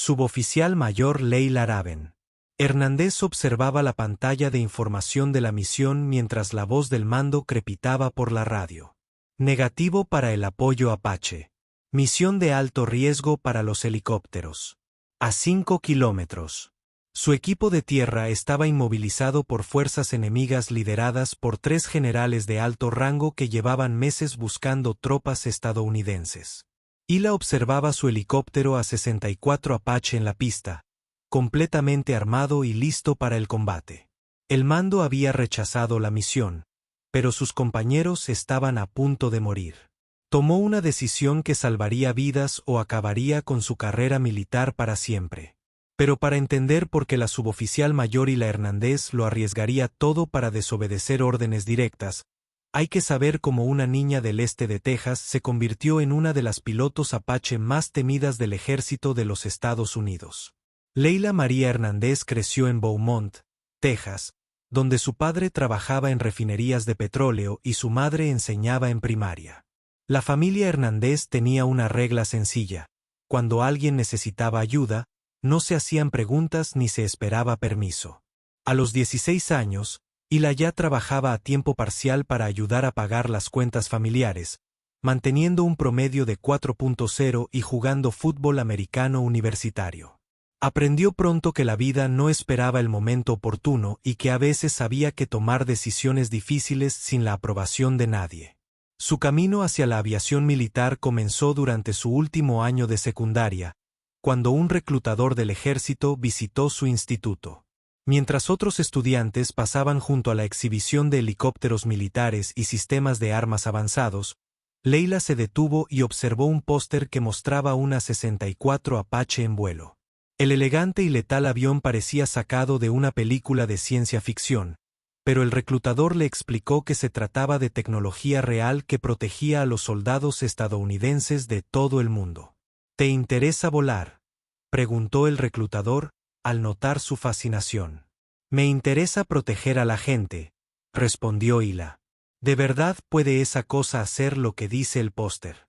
Suboficial Mayor Leila Raven. Hernández observaba la pantalla de información de la misión mientras la voz del mando crepitaba por la radio. Negativo para el apoyo Apache. Misión de alto riesgo para los helicópteros. A 5 kilómetros. Su equipo de tierra estaba inmovilizado por fuerzas enemigas lideradas por 3 generales de alto rango que llevaban meses buscando tropas estadounidenses. Hila observaba su helicóptero A-64 Apache en la pista, completamente armado y listo para el combate. El mando había rechazado la misión, pero sus compañeros estaban a punto de morir. Tomó una decisión que salvaría vidas o acabaría con su carrera militar para siempre. Pero para entender por qué la suboficial mayor Hila Hernández lo arriesgaría todo para desobedecer órdenes directas, hay que saber cómo una niña del este de Texas se convirtió en una de las pilotos Apache más temidas del ejército de los Estados Unidos. Leila María Hernández creció en Beaumont, Texas, donde su padre trabajaba en refinerías de petróleo y su madre enseñaba en primaria. La familia Hernández tenía una regla sencilla: cuando alguien necesitaba ayuda, no se hacían preguntas ni se esperaba permiso. A los 16 años, Hila ya trabajaba a tiempo parcial para ayudar a pagar las cuentas familiares, manteniendo un promedio de 4.0 y jugando fútbol americano universitario. Aprendió pronto que la vida no esperaba el momento oportuno y que a veces había que tomar decisiones difíciles sin la aprobación de nadie. Su camino hacia la aviación militar comenzó durante su último año de secundaria, cuando un reclutador del ejército visitó su instituto. Mientras otros estudiantes pasaban junto a la exhibición de helicópteros militares y sistemas de armas avanzados, Leila se detuvo y observó un póster que mostraba una A-64 Apache en vuelo. El elegante y letal avión parecía sacado de una película de ciencia ficción, pero el reclutador le explicó que se trataba de tecnología real que protegía a los soldados estadounidenses de todo el mundo. ¿Te interesa volar?, preguntó el reclutador, al notar su fascinación. Me interesa proteger a la gente, respondió Hila. ¿De verdad puede esa cosa hacer lo que dice el póster?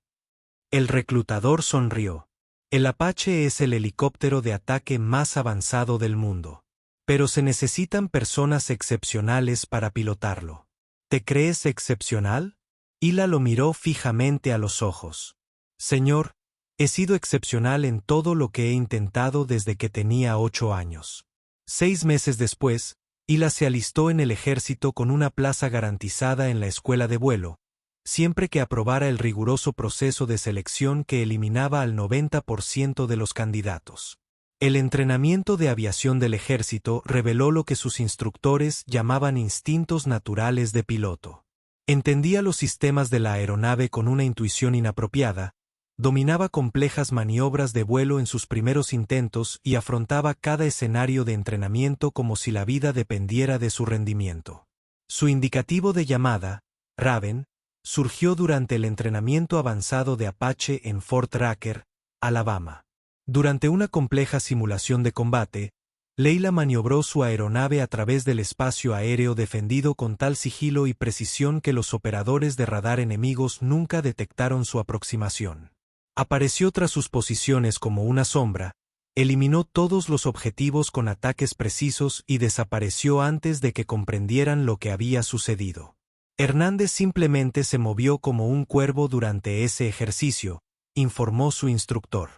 El reclutador sonrió. El Apache es el helicóptero de ataque más avanzado del mundo. Pero se necesitan personas excepcionales para pilotarlo. ¿Te crees excepcional? Hila lo miró fijamente a los ojos. Señor, he sido excepcional en todo lo que he intentado desde que tenía 8 años. 6 meses después, Hila se alistó en el ejército con una plaza garantizada en la escuela de vuelo, siempre que aprobara el riguroso proceso de selección que eliminaba al 90% de los candidatos. El entrenamiento de aviación del ejército reveló lo que sus instructores llamaban instintos naturales de piloto. Entendía los sistemas de la aeronave con una intuición inapropiada, dominaba complejas maniobras de vuelo en sus primeros intentos y afrontaba cada escenario de entrenamiento como si la vida dependiera de su rendimiento. Su indicativo de llamada, Raven, surgió durante el entrenamiento avanzado de Apache en Fort Rucker, Alabama. Durante una compleja simulación de combate, Leila maniobró su aeronave a través del espacio aéreo defendido con tal sigilo y precisión que los operadores de radar enemigos nunca detectaron su aproximación. Apareció tras sus posiciones como una sombra, eliminó todos los objetivos con ataques precisos y desapareció antes de que comprendieran lo que había sucedido. Hernández simplemente se movió como un cuervo durante ese ejercicio, informó su instructor.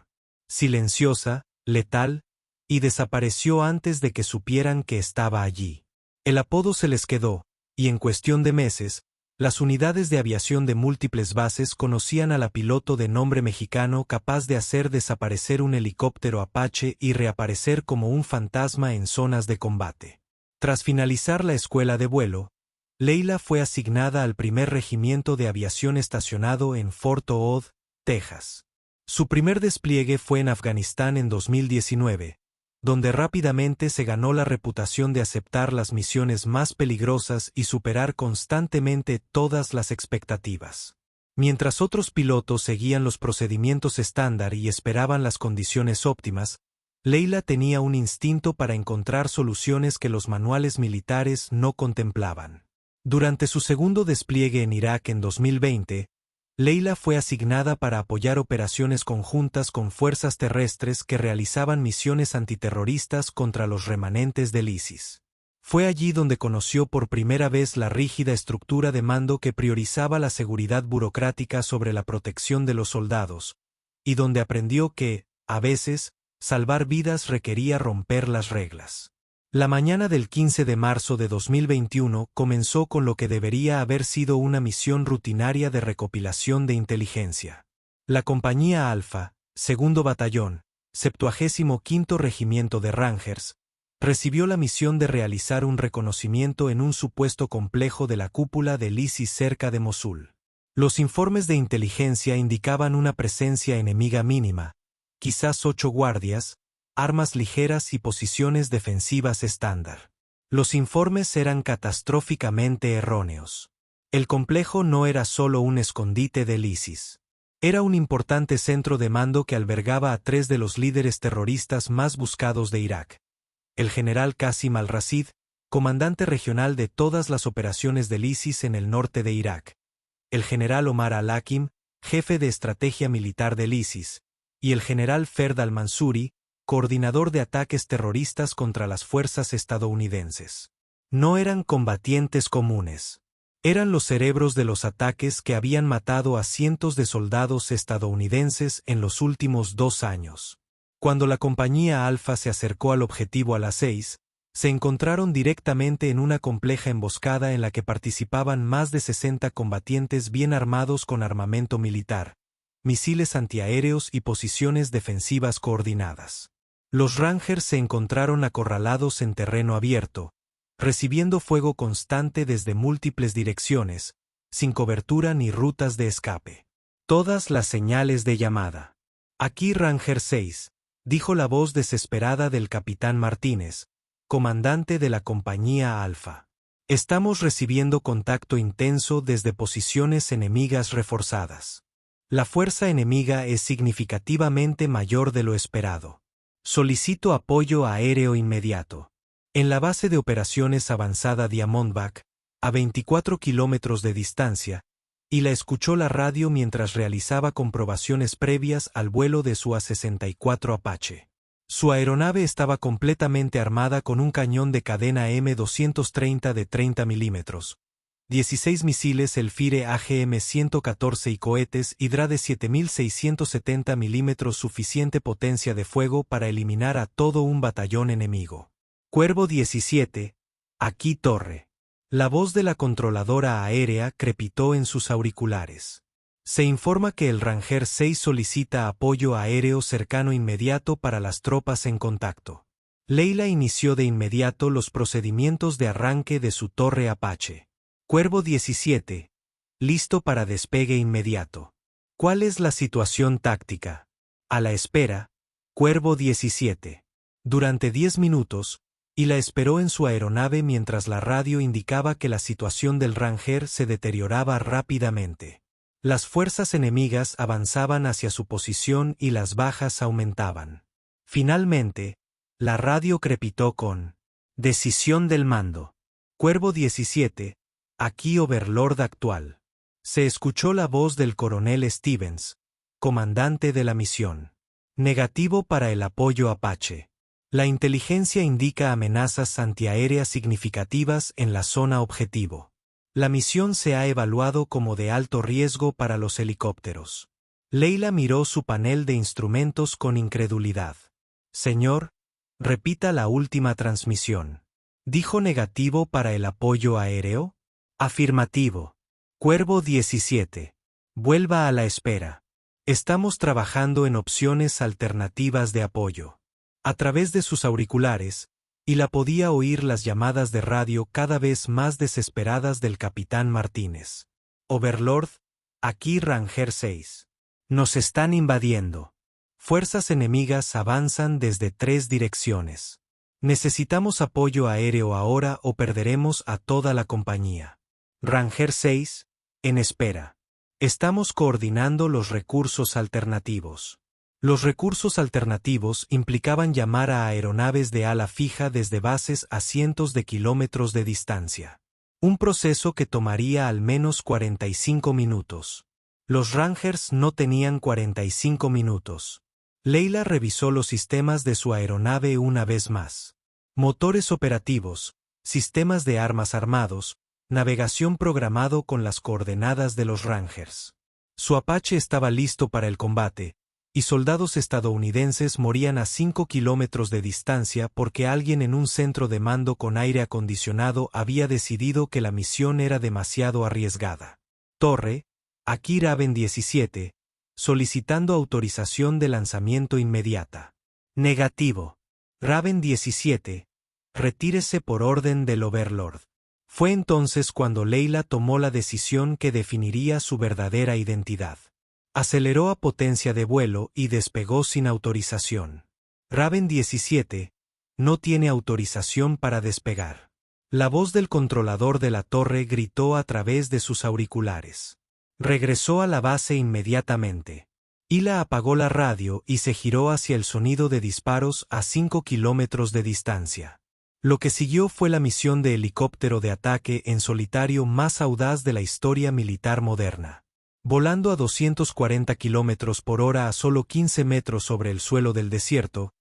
Silenciosa, letal, y desapareció antes de que supieran que estaba allí. El apodo se les quedó, y en cuestión de meses, las unidades de aviación de múltiples bases conocían a la piloto de nombre mexicano capaz de hacer desaparecer un helicóptero Apache y reaparecer como un fantasma en zonas de combate. Tras finalizar la escuela de vuelo, Leila fue asignada al primer regimiento de aviación estacionado en Fort Hood, Texas. Su primer despliegue fue en Afganistán en 2019, donde rápidamente se ganó la reputación de aceptar las misiones más peligrosas y superar constantemente todas las expectativas. Mientras otros pilotos seguían los procedimientos estándar y esperaban las condiciones óptimas, Leila tenía un instinto para encontrar soluciones que los manuales militares no contemplaban. Durante su segundo despliegue en Irak en 2020, Leila fue asignada para apoyar operaciones conjuntas con fuerzas terrestres que realizaban misiones antiterroristas contra los remanentes del ISIS. Fue allí donde conoció por primera vez la rígida estructura de mando que priorizaba la seguridad burocrática sobre la protección de los soldados, y donde aprendió que, a veces, salvar vidas requería romper las reglas. La mañana del 15 de marzo de 2021 comenzó con lo que debería haber sido una misión rutinaria de recopilación de inteligencia. La Compañía Alfa, Segundo Batallón, 75º Regimiento de Rangers, recibió la misión de realizar un reconocimiento en un supuesto complejo de la cúpula del ISIS cerca de Mosul. Los informes de inteligencia indicaban una presencia enemiga mínima, quizás 8 guardias, armas ligeras y posiciones defensivas estándar. Los informes eran catastróficamente erróneos. El complejo no era solo un escondite del ISIS. Era un importante centro de mando que albergaba a 3 de los líderes terroristas más buscados de Irak. El general Qasim al-Rasid, comandante regional de todas las operaciones del ISIS en el norte de Irak. El general Omar al-Hakim, jefe de estrategia militar del ISIS. Y el general Ferd al-Mansuri, coordinador de ataques terroristas contra las fuerzas estadounidenses. No eran combatientes comunes. Eran los cerebros de los ataques que habían matado a cientos de soldados estadounidenses en los últimos 2 años. Cuando la Compañía Alfa se acercó al objetivo a las 6, se encontraron directamente en una compleja emboscada en la que participaban más de 60 combatientes bien armados con armamento militar, misiles antiaéreos y posiciones defensivas coordinadas. Los Rangers se encontraron acorralados en terreno abierto, recibiendo fuego constante desde múltiples direcciones, sin cobertura ni rutas de escape. Todas las señales de llamada. Aquí Ranger 6, dijo la voz desesperada del capitán Martínez, comandante de la Compañía Alfa. Estamos recibiendo contacto intenso desde posiciones enemigas reforzadas. La fuerza enemiga es significativamente mayor de lo esperado. Solicito apoyo aéreo inmediato. En la base de operaciones avanzada Diamondback, a 24 kilómetros de distancia, y la escuchó la radio mientras realizaba comprobaciones previas al vuelo de su A-64 Apache. Su aeronave estaba completamente armada con un cañón de cadena M230 de 30 milímetros, 16 misiles Elfire AGM-114 y cohetes Hydra de 7670 milímetros, suficiente potencia de fuego para eliminar a todo un batallón enemigo. Cuervo 17, aquí Torre. La voz de la controladora aérea crepitó en sus auriculares. Se informa que el Ranger 6 solicita apoyo aéreo cercano inmediato para las tropas en contacto. Leila inició de inmediato los procedimientos de arranque de su torre Apache. Cuervo 17. Listo para despegue inmediato. ¿Cuál es la situación táctica? A la espera. Cuervo 17. Durante 10 minutos, y la esperó en su aeronave mientras la radio indicaba que la situación del Ranger se deterioraba rápidamente. Las fuerzas enemigas avanzaban hacia su posición y las bajas aumentaban. Finalmente, la radio crepitó con decisión del mando. Cuervo 17. Aquí Overlord actual. Se escuchó la voz del coronel Stevens, comandante de la misión. Negativo para el apoyo Apache. La inteligencia indica amenazas antiaéreas significativas en la zona objetivo. La misión se ha evaluado como de alto riesgo para los helicópteros. Leila miró su panel de instrumentos con incredulidad. Señor, repita la última transmisión. ¿Dijo negativo para el apoyo aéreo? Afirmativo. Cuervo 17. Vuelva a la espera. Estamos trabajando en opciones alternativas de apoyo. A través de sus auriculares, y la podía oír las llamadas de radio cada vez más desesperadas del capitán Martínez. Overlord, aquí Ranger 6. Nos están invadiendo. Fuerzas enemigas avanzan desde 3 direcciones. Necesitamos apoyo aéreo ahora o perderemos a toda la compañía. Ranger 6, en espera. Estamos coordinando los recursos alternativos. Los recursos alternativos implicaban llamar a aeronaves de ala fija desde bases a cientos de kilómetros de distancia. Un proceso que tomaría al menos 45 minutos. Los Rangers no tenían 45 minutos. Leila revisó los sistemas de su aeronave una vez más. Motores operativos, sistemas de armas armados, navegación programado con las coordenadas de los Rangers. Su Apache estaba listo para el combate, y soldados estadounidenses morían a 5 kilómetros de distancia porque alguien en un centro de mando con aire acondicionado había decidido que la misión era demasiado arriesgada. Torre, aquí Raven 17, solicitando autorización de lanzamiento inmediata. Negativo. Raven 17, retírese por orden del Overlord. Fue entonces cuando Leila tomó la decisión que definiría su verdadera identidad. Aceleró a potencia de vuelo y despegó sin autorización. Raven 17, no tiene autorización para despegar. La voz del controlador de la torre gritó a través de sus auriculares. Regresó a la base inmediatamente. Hila apagó la radio y se giró hacia el sonido de disparos a 5 kilómetros de distancia. Lo que siguió fue la misión de helicóptero de ataque en solitario más audaz de la historia militar moderna. Volando a 240 kilómetros por hora a solo 15 metros sobre el suelo del desierto,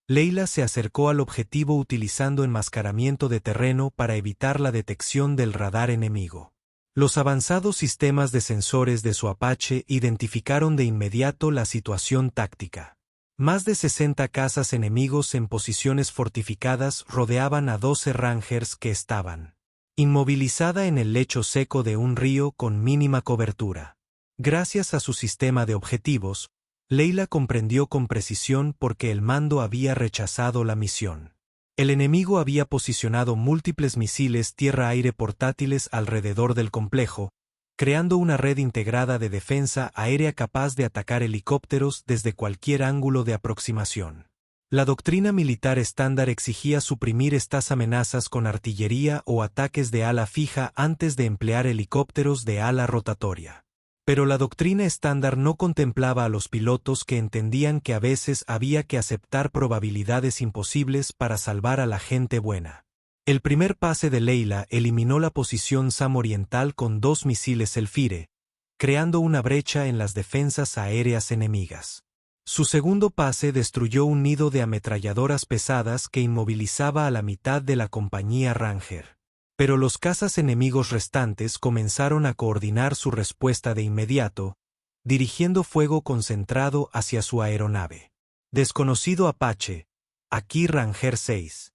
Leila se acercó al objetivo utilizando enmascaramiento de terreno para evitar la detección del radar enemigo. Los avanzados sistemas de sensores de su Apache identificaron de inmediato la situación táctica. Más de 60 cazas enemigos en posiciones fortificadas rodeaban a 12 Rangers que estaban inmovilizada en el lecho seco de un río con mínima cobertura. Gracias a su sistema de objetivos, Leila comprendió con precisión por qué el mando había rechazado la misión. El enemigo había posicionado múltiples misiles tierra-aire portátiles alrededor del complejo, creando una red integrada de defensa aérea capaz de atacar helicópteros desde cualquier ángulo de aproximación. La doctrina militar estándar exigía suprimir estas amenazas con artillería o ataques de ala fija antes de emplear helicópteros de ala rotatoria. Pero la doctrina estándar no contemplaba a los pilotos que entendían que a veces había que aceptar probabilidades imposibles para salvar a la gente buena. El primer pase de Leila eliminó la posición SAM oriental con 2 misiles Elfire, creando una brecha en las defensas aéreas enemigas. Su segundo pase destruyó un nido de ametralladoras pesadas que inmovilizaba a la mitad de la compañía Ranger. Pero los cazas enemigos restantes comenzaron a coordinar su respuesta de inmediato, dirigiendo fuego concentrado hacia su aeronave. Desconocido Apache, aquí Ranger 6.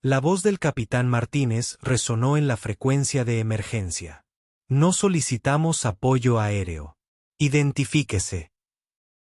La voz del capitán Martínez resonó en la frecuencia de emergencia. No solicitamos apoyo aéreo. Identifíquese.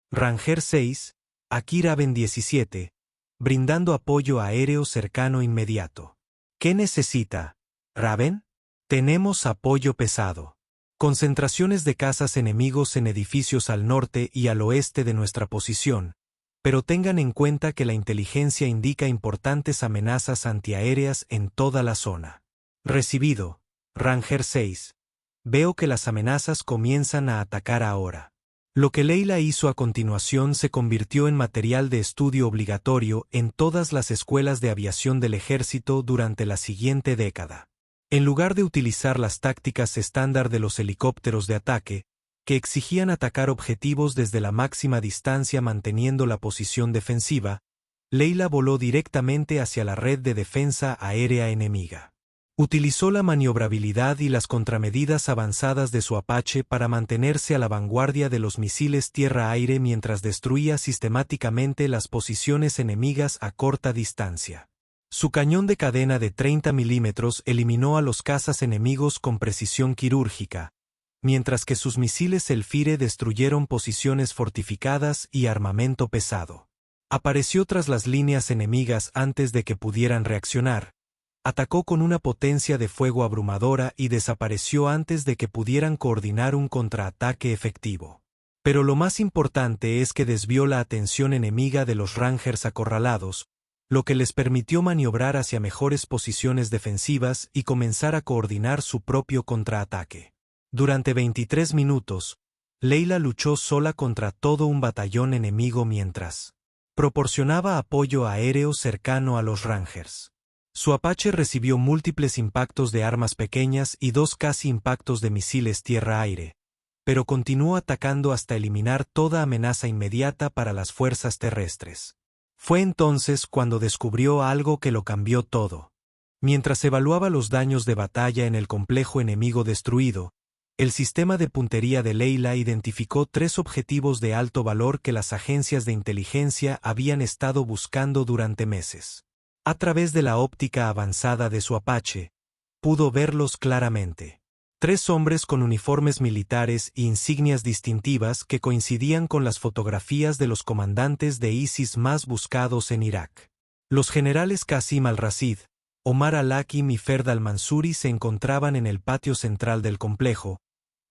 Ranger 6, aquí Raven 17, brindando apoyo aéreo cercano inmediato. ¿Qué necesita, Raven? Tenemos apoyo pesado. Concentraciones de cazas enemigos en edificios al norte y al oeste de nuestra posición, pero tengan en cuenta que la inteligencia indica importantes amenazas antiaéreas en toda la zona. Recibido, Ranger 6. Veo que las amenazas comienzan a atacar ahora. Lo que Leila hizo a continuación se convirtió en material de estudio obligatorio en todas las escuelas de aviación del ejército durante la siguiente década. En lugar de utilizar las tácticas estándar de los helicópteros de ataque, que exigían atacar objetivos desde la máxima distancia manteniendo la posición defensiva, Leila voló directamente hacia la red de defensa aérea enemiga. Utilizó la maniobrabilidad y las contramedidas avanzadas de su Apache para mantenerse a la vanguardia de los misiles tierra-aire mientras destruía sistemáticamente las posiciones enemigas a corta distancia. Su cañón de cadena de 30 milímetros eliminó a los cazas enemigos con precisión quirúrgica, mientras que sus misiles Elfire destruyeron posiciones fortificadas y armamento pesado. Apareció tras las líneas enemigas antes de que pudieran reaccionar, atacó con una potencia de fuego abrumadora y desapareció antes de que pudieran coordinar un contraataque efectivo. Pero lo más importante es que desvió la atención enemiga de los Rangers acorralados, lo que les permitió maniobrar hacia mejores posiciones defensivas y comenzar a coordinar su propio contraataque. Durante 23 minutos, Leila luchó sola contra todo un batallón enemigo mientras proporcionaba apoyo aéreo cercano a los Rangers. Su Apache recibió múltiples impactos de armas pequeñas y 2 casi impactos de misiles tierra-aire, pero continuó atacando hasta eliminar toda amenaza inmediata para las fuerzas terrestres. Fue entonces cuando descubrió algo que lo cambió todo. Mientras evaluaba los daños de batalla en el complejo enemigo destruido, el sistema de puntería de Leila identificó 3 objetivos de alto valor que las agencias de inteligencia habían estado buscando durante meses. A través de la óptica avanzada de su Apache, pudo verlos claramente. 3 hombres con uniformes militares e insignias distintivas que coincidían con las fotografías de los comandantes de ISIS más buscados en Irak. Los generales Qasim al-Rashid, Omar al-Hakim y Ferd al-Mansuri se encontraban en el patio central del complejo,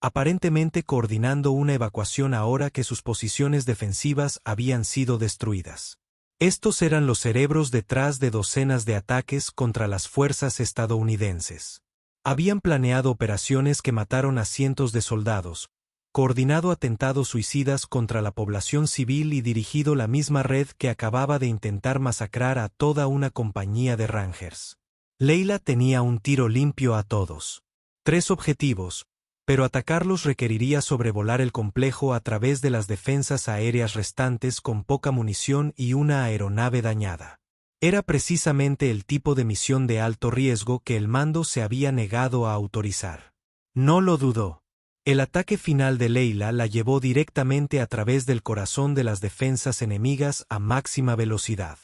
aparentemente coordinando una evacuación ahora que sus posiciones defensivas habían sido destruidas. Estos eran los cerebros detrás de docenas de ataques contra las fuerzas estadounidenses. Habían planeado operaciones que mataron a cientos de soldados, coordinado atentados suicidas contra la población civil y dirigido la misma red que acababa de intentar masacrar a toda una compañía de Rangers. Leila tenía un tiro limpio a todos. 3 objetivos, pero atacarlos requeriría sobrevolar el complejo a través de las defensas aéreas restantes con poca munición y una aeronave dañada. Era precisamente el tipo de misión de alto riesgo que el mando se había negado a autorizar. No lo dudó. El ataque final de Leila la llevó directamente a través del corazón de las defensas enemigas a máxima velocidad.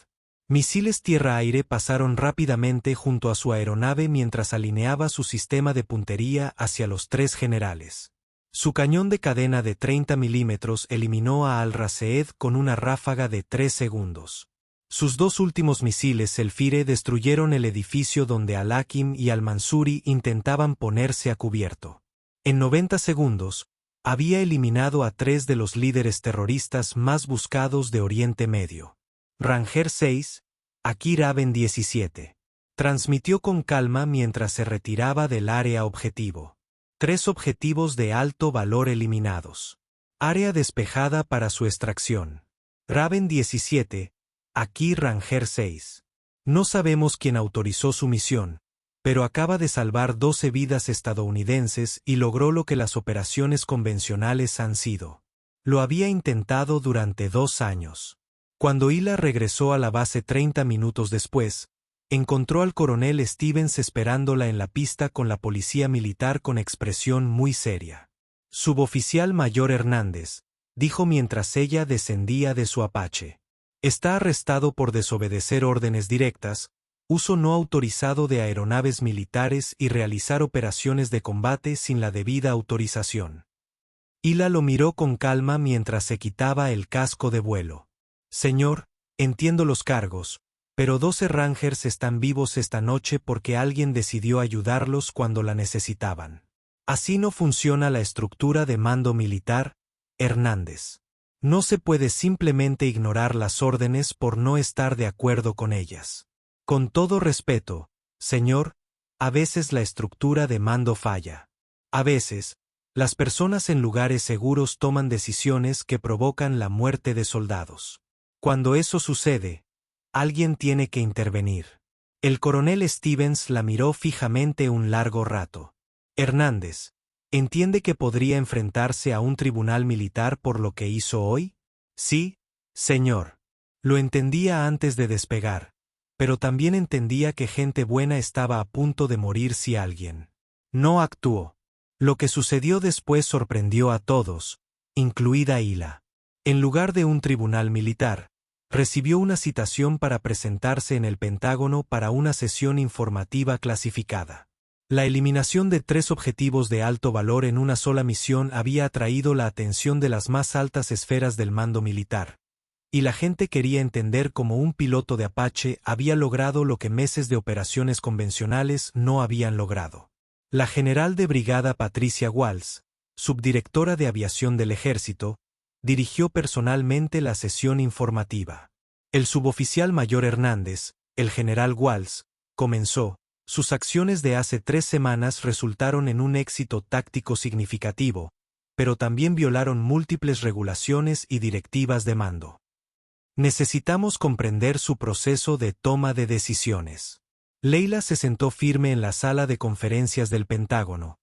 Misiles tierra-aire pasaron rápidamente junto a su aeronave mientras alineaba su sistema de puntería hacia los 3 generales. Su cañón de cadena de 30 milímetros eliminó a al-Raseed con una ráfaga de 3 segundos. Sus 2 últimos misiles Selfire destruyeron el edificio donde al-Hakim y al-Mansuri intentaban ponerse a cubierto. En 90 segundos, había eliminado a 3 de los líderes terroristas más buscados de Oriente Medio. Ranger 6, Aki Raven 17. Transmitió con calma mientras se retiraba del área objetivo. 3 objetivos de alto valor eliminados. Área despejada para su extracción. Raven 17, Aki Ranger 6. No sabemos quién autorizó su misión, pero acaba de salvar 12 vidas estadounidenses y logró lo que las operaciones convencionales han sido. Lo había intentado durante 2 años. Cuando Hila regresó a la base 30 minutos después, encontró al coronel Stevens esperándola en la pista con la policía militar con expresión muy seria. Suboficial Mayor Hernández, dijo mientras ella descendía de su Apache. Está arrestado por desobedecer órdenes directas, uso no autorizado de aeronaves militares y realizar operaciones de combate sin la debida autorización. Hila lo miró con calma mientras se quitaba el casco de vuelo. Señor, entiendo los cargos, pero 12 Rangers están vivos esta noche porque alguien decidió ayudarlos cuando la necesitaban. Así no funciona la estructura de mando militar, Hernández. No se puede simplemente ignorar las órdenes por no estar de acuerdo con ellas. Con todo respeto, señor, a veces la estructura de mando falla. A veces, las personas en lugares seguros toman decisiones que provocan la muerte de soldados. Cuando eso sucede, alguien tiene que intervenir. El coronel Stevens la miró fijamente un largo rato. Hernández, ¿entiende que podría enfrentarse a un tribunal militar por lo que hizo hoy? Sí, señor. Lo entendía antes de despegar, pero también entendía que gente buena estaba a punto de morir si alguien no actuó. Lo que sucedió después sorprendió a todos, incluida Hila. En lugar de un tribunal militar, recibió una citación para presentarse en el Pentágono para una sesión informativa clasificada. La eliminación de 3 objetivos de alto valor en una sola misión había atraído la atención de las más altas esferas del mando militar, y la gente quería entender cómo un piloto de Apache había logrado lo que meses de operaciones convencionales no habían logrado. La general de brigada Patricia Walsh, subdirectora de aviación del ejército, dirigió personalmente la sesión informativa. El suboficial mayor Hernández, el general Walsh, comenzó. Sus acciones de hace 3 semanas resultaron en un éxito táctico significativo, pero también violaron múltiples regulaciones y directivas de mando. Necesitamos comprender su proceso de toma de decisiones. Leila se sentó firme en la sala de conferencias del Pentágono,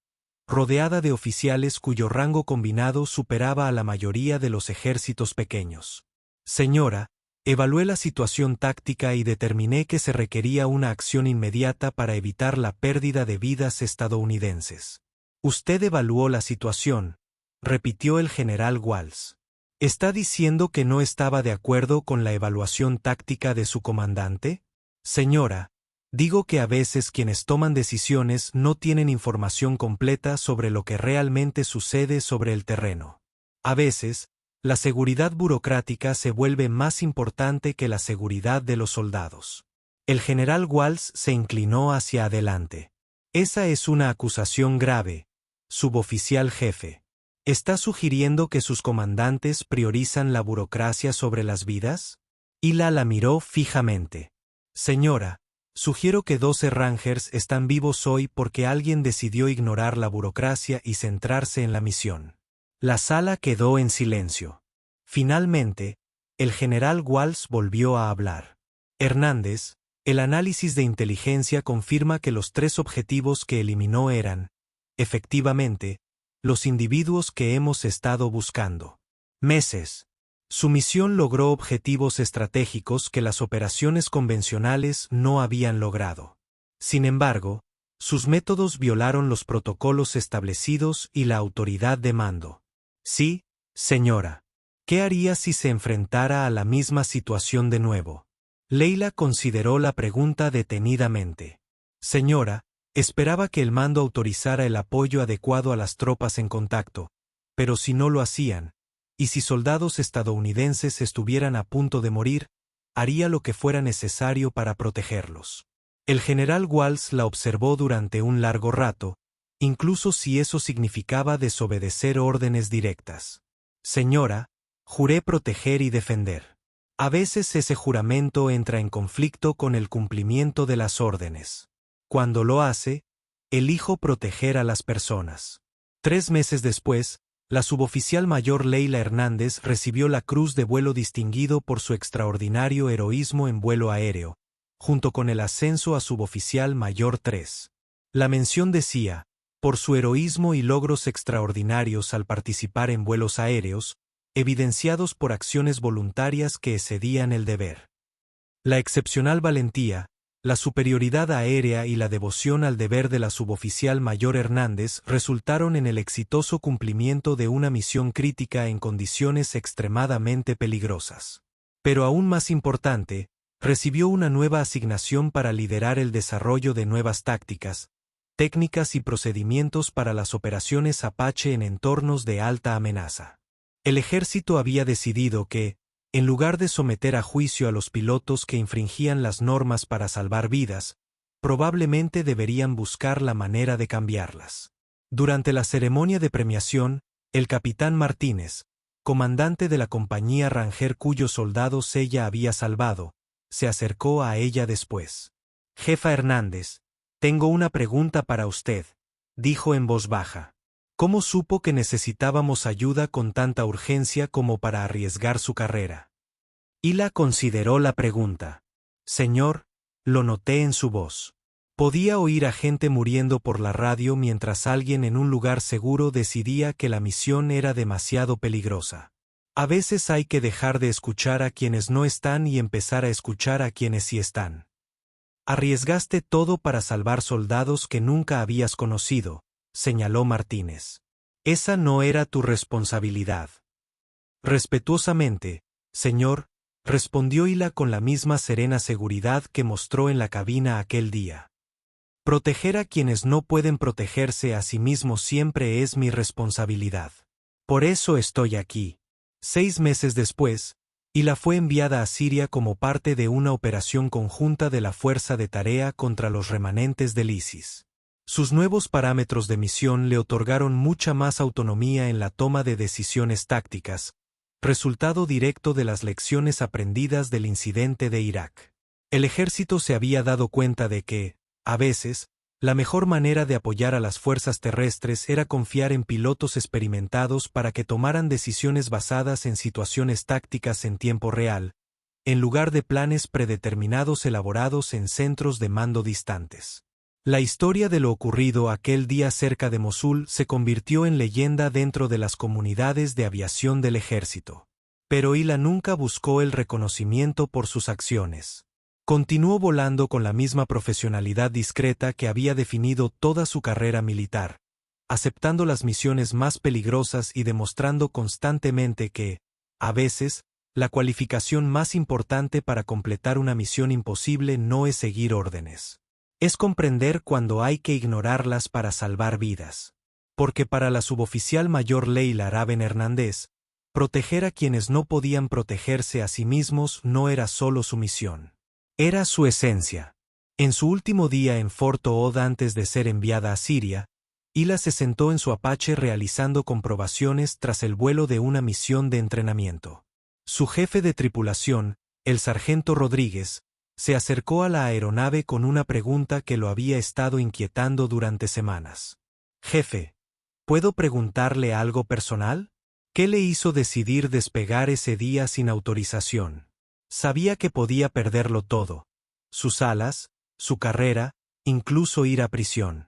rodeada de oficiales cuyo rango combinado superaba a la mayoría de los ejércitos pequeños. Señora, evalué la situación táctica y determiné que se requería una acción inmediata para evitar la pérdida de vidas estadounidenses. Usted evaluó la situación, repitió el general Walsh. ¿Está diciendo que no estaba de acuerdo con la evaluación táctica de su comandante? Señora, digo que a veces quienes toman decisiones no tienen información completa sobre lo que realmente sucede sobre el terreno. A veces, la seguridad burocrática se vuelve más importante que la seguridad de los soldados. El general Walsh se inclinó hacia adelante. Esa es una acusación grave, suboficial jefe. ¿Está sugiriendo que sus comandantes priorizan la burocracia sobre las vidas? Hila la miró fijamente. Señora, sugiero que 12 Rangers están vivos hoy porque alguien decidió ignorar la burocracia y centrarse en la misión. La sala quedó en silencio. Finalmente, el general Walsh volvió a hablar. Hernández, el análisis de inteligencia confirma que los 3 objetivos que eliminó eran, efectivamente, los individuos que hemos estado buscando. Meses. Su misión logró objetivos estratégicos que las operaciones convencionales no habían logrado. Sin embargo, sus métodos violaron los protocolos establecidos y la autoridad de mando. Sí, señora. ¿Qué haría si se enfrentara a la misma situación de nuevo? Leila consideró la pregunta detenidamente. Señora, esperaba que el mando autorizara el apoyo adecuado a las tropas en contacto, pero si no lo hacían, y si soldados estadounidenses estuvieran a punto de morir, haría lo que fuera necesario para protegerlos. El general Walsh la observó durante un largo rato, incluso si eso significaba desobedecer órdenes directas. Señora, juré proteger y defender. A veces ese juramento entra en conflicto con el cumplimiento de las órdenes. Cuando lo hace, elijo proteger a las personas. 3 meses después, la suboficial mayor Leila Hernández recibió la Cruz de Vuelo Distinguido por su extraordinario heroísmo en vuelo aéreo, junto con el ascenso a suboficial mayor 3. La mención decía, por su heroísmo y logros extraordinarios al participar en vuelos aéreos, evidenciados por acciones voluntarias que excedían el deber. La excepcional valentía, la superioridad aérea y la devoción al deber de la suboficial mayor Hernández resultaron en el exitoso cumplimiento de una misión crítica en condiciones extremadamente peligrosas. Pero aún más importante, recibió una nueva asignación para liderar el desarrollo de nuevas tácticas, técnicas y procedimientos para las operaciones Apache en entornos de alta amenaza. El ejército había decidido que, en lugar de someter a juicio a los pilotos que infringían las normas para salvar vidas, probablemente deberían buscar la manera de cambiarlas. Durante la ceremonia de premiación, el capitán Martínez, comandante de la compañía Ranger cuyos soldados ella había salvado, se acercó a ella después. Jefa Hernández, tengo una pregunta para usted, dijo en voz baja. ¿Cómo supo que necesitábamos ayuda con tanta urgencia como para arriesgar su carrera? Hila consideró la pregunta. Señor, lo noté en su voz. Podía oír a gente muriendo por la radio mientras alguien en un lugar seguro decidía que la misión era demasiado peligrosa. A veces hay que dejar de escuchar a quienes no están y empezar a escuchar a quienes sí están. Arriesgaste todo para salvar soldados que nunca habías conocido, señaló Martínez. Esa no era tu responsabilidad. Respetuosamente, señor, respondió Hila con la misma serena seguridad que mostró en la cabina aquel día. Proteger a quienes no pueden protegerse a sí mismos siempre es mi responsabilidad. Por eso estoy aquí. 6 meses después, Hila fue enviada a Siria como parte de una operación conjunta de la Fuerza de Tarea contra los remanentes del ISIS. Sus nuevos parámetros de misión le otorgaron mucha más autonomía en la toma de decisiones tácticas, resultado directo de las lecciones aprendidas del incidente de Irak. El ejército se había dado cuenta de que, a veces, la mejor manera de apoyar a las fuerzas terrestres era confiar en pilotos experimentados para que tomaran decisiones basadas en situaciones tácticas en tiempo real, en lugar de planes predeterminados elaborados en centros de mando distantes. La historia de lo ocurrido aquel día cerca de Mosul se convirtió en leyenda dentro de las comunidades de aviación del ejército. Pero Hila nunca buscó el reconocimiento por sus acciones. Continuó volando con la misma profesionalidad discreta que había definido toda su carrera militar, aceptando las misiones más peligrosas y demostrando constantemente que, a veces, la cualificación más importante para completar una misión imposible no es seguir órdenes. Es comprender cuando hay que ignorarlas para salvar vidas. Porque para la suboficial mayor Leila Araben Hernández, proteger a quienes no podían protegerse a sí mismos no era solo su misión. Era su esencia. En su último día en Fort Ood antes de ser enviada a Siria, Hila se sentó en su Apache realizando comprobaciones tras el vuelo de una misión de entrenamiento. Su jefe de tripulación, el sargento Rodríguez, se acercó a la aeronave con una pregunta que lo había estado inquietando durante semanas. «Jefe, ¿puedo preguntarle algo personal? ¿Qué le hizo decidir despegar ese día sin autorización? Sabía que podía perderlo todo, sus alas, su carrera, incluso ir a prisión».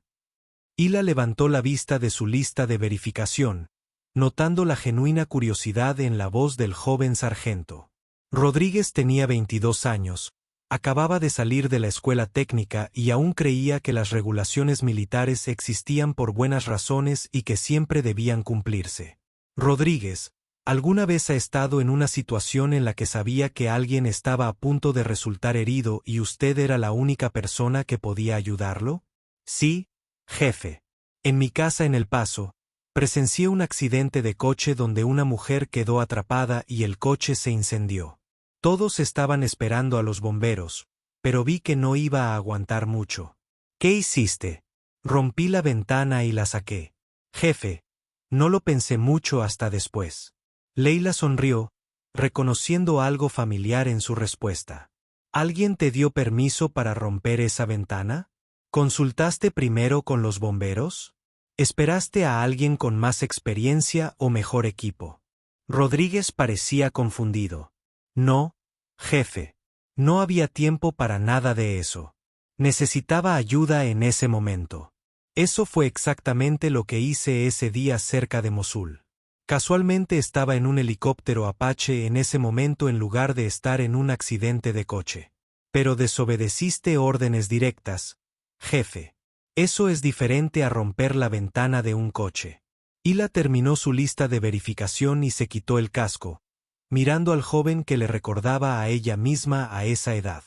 Hila levantó la vista de su lista de verificación, notando la genuina curiosidad en la voz del joven sargento. Rodríguez tenía 22 años, acababa de salir de la escuela técnica y aún creía que las regulaciones militares existían por buenas razones y que siempre debían cumplirse. Rodríguez, ¿alguna vez ha estado en una situación en la que sabía que alguien estaba a punto de resultar herido y usted era la única persona que podía ayudarlo? Sí, jefe. En mi casa en El Paso, presencié un accidente de coche donde una mujer quedó atrapada y el coche se incendió. Todos estaban esperando a los bomberos, pero vi que no iba a aguantar mucho. ¿Qué hiciste? Rompí la ventana y la saqué. Jefe, no lo pensé mucho hasta después. Leila sonrió, reconociendo algo familiar en su respuesta. ¿Alguien te dio permiso para romper esa ventana? ¿Consultaste primero con los bomberos? ¿Esperaste a alguien con más experiencia o mejor equipo? Rodríguez parecía confundido. No, jefe. No había tiempo para nada de eso. Necesitaba ayuda en ese momento. Eso fue exactamente lo que hice ese día cerca de Mosul. Casualmente estaba en un helicóptero Apache en ese momento en lugar de estar en un accidente de coche. Pero desobedeciste órdenes directas, jefe. Eso es diferente a romper la ventana de un coche. Hila terminó su lista de verificación y se quitó el casco, mirando al joven que le recordaba a ella misma a esa edad.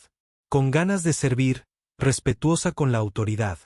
Con ganas de servir, respetuosa con la autoridad,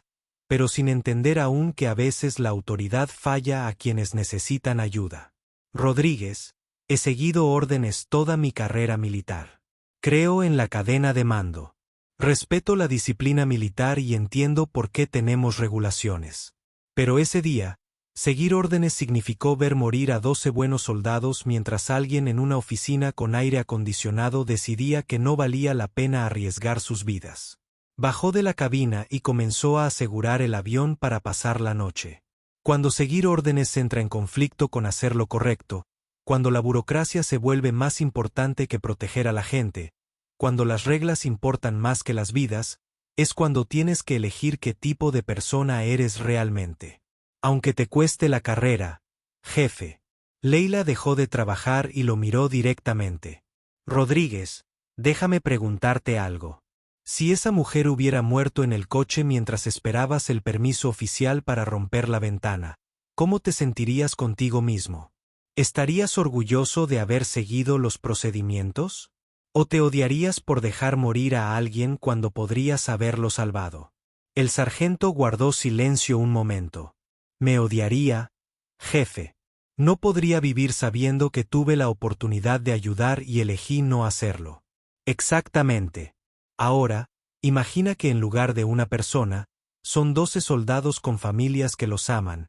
pero sin entender aún que a veces la autoridad falla a quienes necesitan ayuda. Rodríguez, he seguido órdenes toda mi carrera militar. Creo en la cadena de mando. Respeto la disciplina militar y entiendo por qué tenemos regulaciones. Pero ese día, seguir órdenes significó ver morir a 12 buenos soldados mientras alguien en una oficina con aire acondicionado decidía que no valía la pena arriesgar sus vidas. Bajó de la cabina y comenzó a asegurar el avión para pasar la noche. Cuando seguir órdenes entra en conflicto con hacer lo correcto, cuando la burocracia se vuelve más importante que proteger a la gente, cuando las reglas importan más que las vidas, es cuando tienes que elegir qué tipo de persona eres realmente. Aunque te cueste la carrera, jefe. Leila dejó de trabajar y lo miró directamente. Rodríguez, déjame preguntarte algo. Si esa mujer hubiera muerto en el coche mientras esperabas el permiso oficial para romper la ventana, ¿cómo te sentirías contigo mismo? ¿Estarías orgulloso de haber seguido los procedimientos? ¿O te odiarías por dejar morir a alguien cuando podrías haberlo salvado? El sargento guardó silencio un momento. Me odiaría, jefe. No podría vivir sabiendo que tuve la oportunidad de ayudar y elegí no hacerlo. Exactamente. Ahora, imagina que en lugar de una persona, son 12 soldados con familias que los aman,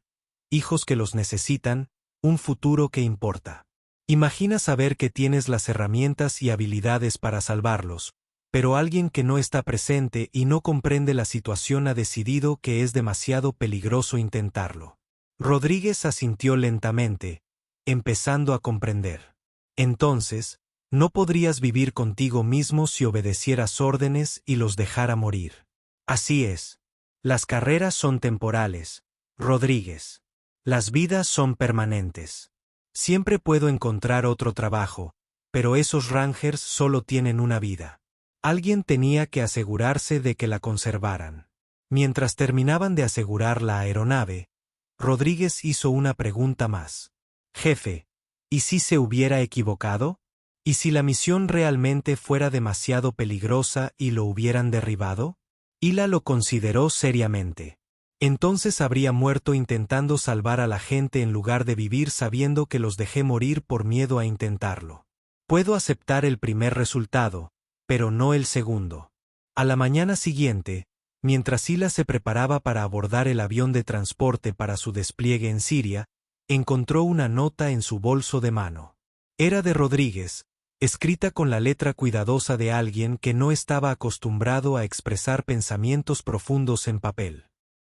hijos que los necesitan, un futuro que importa. Imagina saber que tienes las herramientas y habilidades para salvarlos, pero alguien que no está presente y no comprende la situación ha decidido que es demasiado peligroso intentarlo. Rodríguez asintió lentamente, empezando a comprender. Entonces, no podrías vivir contigo mismo si obedecieras órdenes y los dejara morir. Así es. Las carreras son temporales, Rodríguez. Las vidas son permanentes. Siempre puedo encontrar otro trabajo, pero esos Rangers solo tienen una vida. Alguien tenía que asegurarse de que la conservaran. Mientras terminaban de asegurar la aeronave, Rodríguez hizo una pregunta más. Jefe, ¿y si se hubiera equivocado? ¿Y si la misión realmente fuera demasiado peligrosa y lo hubieran derribado? Hila lo consideró seriamente. Entonces habría muerto intentando salvar a la gente en lugar de vivir sabiendo que los dejé morir por miedo a intentarlo. Puedo aceptar el primer resultado, pero no el segundo. A la mañana siguiente, mientras Hila se preparaba para abordar el avión de transporte para su despliegue en Siria, encontró una nota en su bolso de mano. Era de Rodríguez, escrita con la letra cuidadosa de alguien que no estaba acostumbrado a expresar pensamientos profundos en papel.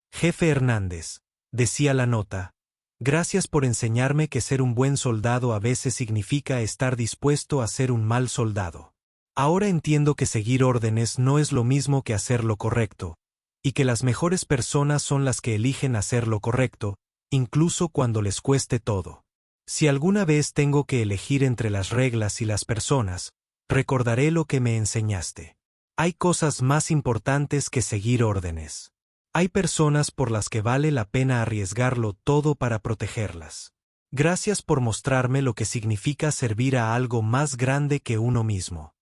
Jefe Hernández, decía la nota, gracias por enseñarme que ser un buen soldado a veces significa estar dispuesto a ser un mal soldado. Ahora entiendo que seguir órdenes no es lo mismo que hacer lo correcto, y que las mejores personas son las que eligen hacer lo correcto, incluso cuando les cueste todo. Si alguna vez tengo que elegir entre las reglas y las personas, recordaré lo que me enseñaste. Hay cosas más importantes que seguir órdenes. Hay personas por las que vale la pena arriesgarlo todo para protegerlas. Gracias por mostrarme lo que significa servir a algo más grande que uno mismo.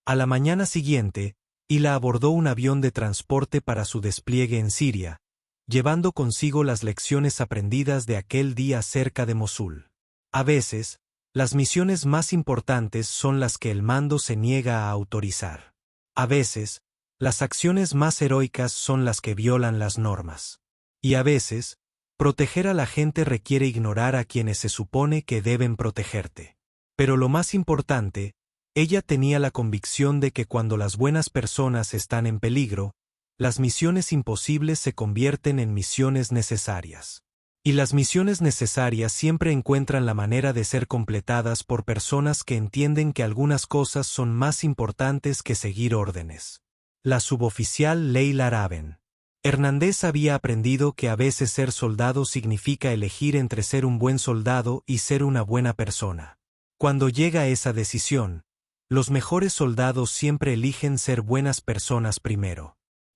A la mañana siguiente, Hila abordó un avión de transporte para su despliegue en Siria, llevando consigo las lecciones aprendidas de aquel día cerca de Mosul. A veces, las misiones más importantes son las que el mando se niega a autorizar. A veces, las acciones más heroicas son las que violan las normas. Y a veces, proteger a la gente requiere ignorar a quienes se supone que deben protegerte. Pero lo más importante, ella tenía la convicción de que cuando las buenas personas están en peligro, las misiones imposibles se convierten en misiones necesarias. Y las misiones necesarias siempre encuentran la manera de ser completadas por personas que entienden que algunas cosas son más importantes que seguir órdenes. La suboficial Leila Araben. Hernández había aprendido que a veces ser soldado significa elegir entre ser un buen soldado y ser una buena persona. Cuando llega esa decisión, los mejores soldados siempre eligen ser buenas personas primero.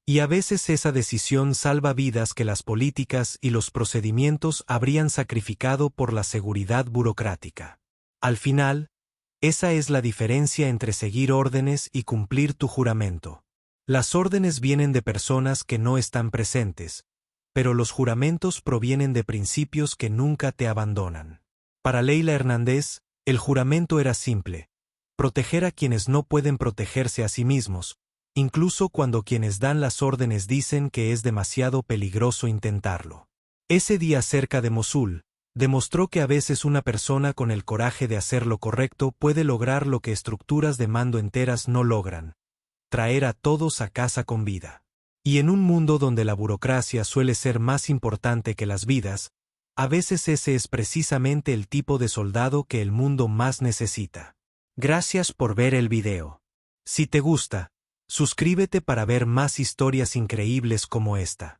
Y a veces esa decisión salva vidas que las políticas y los procedimientos habrían sacrificado por la seguridad burocrática. Al final, esa es la diferencia entre seguir órdenes y cumplir tu juramento. Las órdenes vienen de personas que no están presentes, pero los juramentos provienen de principios que nunca te abandonan. Para Leila Hernández, el juramento era simple: proteger a quienes no pueden protegerse a sí mismos, incluso cuando quienes dan las órdenes dicen que es demasiado peligroso intentarlo. Ese día cerca de Mosul, demostró que a veces una persona con el coraje de hacer lo correcto puede lograr lo que estructuras de mando enteras no logran: traer a todos a casa con vida. Y en un mundo donde la burocracia suele ser más importante que las vidas, a veces ese es precisamente el tipo de soldado que el mundo más necesita. Gracias por ver el video. Si te gusta, suscríbete para ver más historias increíbles como esta.